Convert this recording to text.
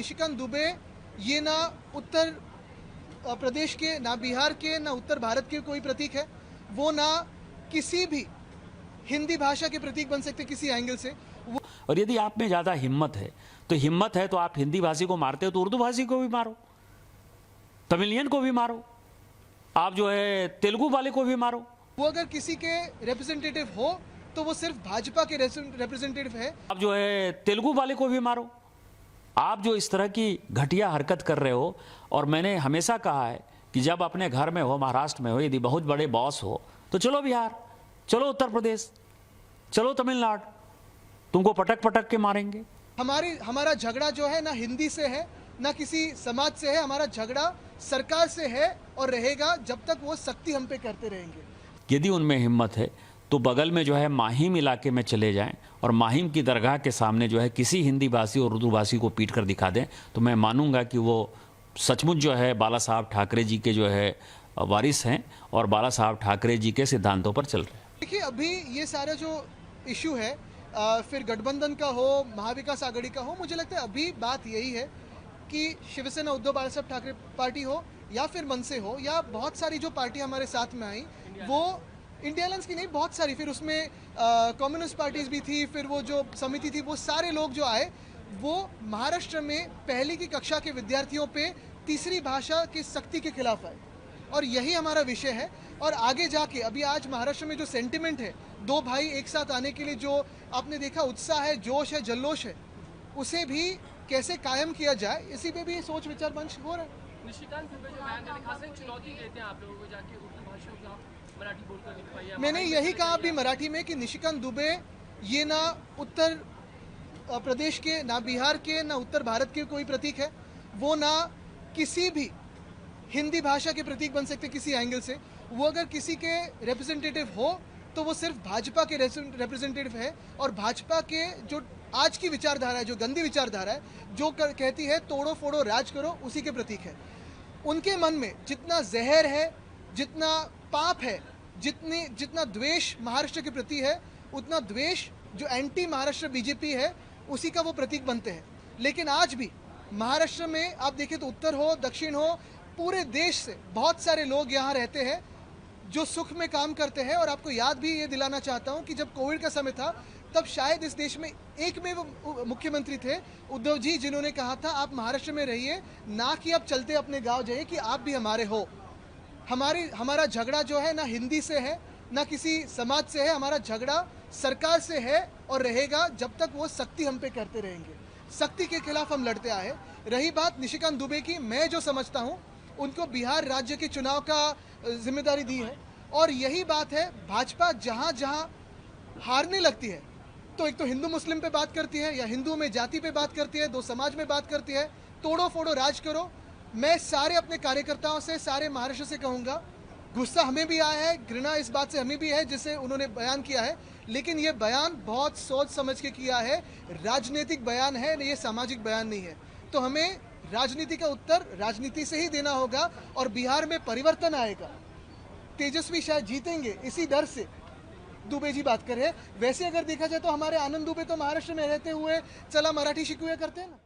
निशिकांत दुबे ये ना उत्तर प्रदेश के, ना बिहार के, ना उत्तर भारत के कोई प्रतीक है। वो ना किसी भी हिंदी भाषा के प्रतीक बन सकते किसी एंगल से। और यदि आप में ज़्यादा हिम्मत है तो आप हिंदी भाषी को मारते हो तो उर्दू भाषी को भी मारो, तमिलियन को भी मारो, आप जो है तेलुगु वाले को भी मारो। वो अगर किसी के रिप्रेजेंटेटिव हो तो वो सिर्फ भाजपा के रिप्रेजेंटेटिव है। आप जो है तेलुगु वाले को भी मारो। आप जो इस तरह की घटिया हरकत कर रहे हो, और मैंने हमेशा कहा है कि जब अपने घर में हो, महाराष्ट्र में हो, यदि बहुत बड़े बॉस हो तो चलो बिहार, चलो उत्तर प्रदेश, चलो तमिलनाडु, तुमको पटक पटक के मारेंगे। हमारा झगड़ा जो है ना हिंदी से है, ना किसी समाज से है। हमारा झगड़ा सरकार से है और रहेगा जब तक वो सख्ती हम पे करते रहेंगे। यदि उनमें हिम्मत है तो बगल में जो है माहिम इलाके में चले जाएं और माहिम की दरगाह के सामने जो है किसी हिंदी भाषी और उर्दू भाषी को पीट कर दिखा दें, तो मैं मानूंगा कि वो सचमुच जो है बाला साहब ठाकरे जी के जो है वारिस हैं और बाला साहब ठाकरे जी के सिद्धांतों पर चल रहे हैं। देखिए, अभी ये सारा जो इशू है, फिर गठबंधन का हो, महाविकास आघाड़ी का हो, मुझे लगता है अभी बात यही है कि शिवसेना उद्धव बालासाहेब ठाकरे पार्टी हो या फिर मनसे हो या बहुत सारी जो पार्टी हमारे साथ में आई, वो इंडिया अलायंस की नहीं, बहुत सारी, फिर उसमें कम्युनिस्ट पार्टीज भी थी, फिर वो जो समिति थी, वो सारे लोग जो आए वो महाराष्ट्र में पहली की कक्षा के विद्यार्थियों पे तीसरी भाषा की सख्ती के खिलाफ आए। और यही हमारा विषय है। और आगे जाके अभी आज महाराष्ट्र में जो सेंटिमेंट है, दो भाई एक साथ आने के लिए जो आपने देखा उत्साह है, जोश है, जल्लोश है, उसे भी कैसे कायम किया जाए, इसी पे भी सोच विचार मंच हो रहा है। निशिकांत दुबे जो बयान देने खास चुनौती देते हैं आप लोगों को, जाके उर्दू भाषा का मराठी बोलकर लिख पाइए। मैंने यही कहा अभी मराठी में कि निशिकांत दुबे ये ना उत्तर प्रदेश के, ना बिहार के, ना उत्तर भारत के कोई प्रतीक है। वो ना किसी भी हिंदी भाषा के प्रतीक बन सकते किसी एंगल से। वो अगर किसी के रिप्रेजेंटेटिव हो तो वो सिर्फ भाजपा के रिप्रेजेंटेटिव है। और भाजपा के जो आज की विचारधारा है, जो गंदी विचारधारा है, जो कहती है तोड़ो फोड़ो राज करो, उसी के प्रतीक है। उनके मन में जितना जहर है, जितना पाप है, जितना द्वेष महाराष्ट्र के प्रति है, उतना द्वेष जो एंटी महाराष्ट्र बीजेपी है उसी का वो प्रतीक बनते हैं। लेकिन आज भी महाराष्ट्र में आप देखें तो उत्तर हो, दक्षिण हो, पूरे देश से बहुत सारे लोग यहाँ रहते हैं जो सुख में काम करते हैं। और आपको याद भी ये दिलाना चाहता हूँ कि जब कोविड का समय था तब शायद इस देश में एक में वो मुख्यमंत्री थे उद्धव जी, जिन्होंने कहा था आप महाराष्ट्र में रहिए, ना कि आप चलते अपने गांव जाइए, कि आप भी हमारे हो। हमारा झगड़ा जो है ना हिंदी से है, ना किसी समाज से है। हमारा झगड़ा सरकार से है और रहेगा जब तक वो सख्ती हम पे करते रहेंगे। सख्ती के खिलाफ हम लड़ते आए। रही बात निशिकांत दुबे की, मैं जो समझता हूँ उनको बिहार राज्य के चुनाव का जिम्मेदारी दी है। और यही बात है, भाजपा जहाँ जहाँ हारने लगती है तो एक तो हिंदू मुस्लिम पे बात करती है, या हिंदू में जाति पे बात करती है, दो समाज में बात करती है, तोड़ो फोड़ो राज करो। मैं सारे अपने कार्यकर्ताओं से, सारे महाराष्ट्र से कहूँगा, गुस्सा हमें भी आया है, घृणा इस बात से हमें भी है जिसे उन्होंने बयान किया है, लेकिन ये बयान बहुत सोच समझ के किया है। राजनीतिक बयान है, ये सामाजिक बयान नहीं है। तो हमें राजनीति का उत्तर राजनीति से ही देना होगा और बिहार में परिवर्तन आएगा। तेजस्वी शायद जीतेंगे इसी डर से दुबे जी बात कर रहे हैं। वैसे अगर देखा जाए तो हमारे आनंद दुबे तो महाराष्ट्र में रहते हुए चला मराठी शिकूया करते हैं ना।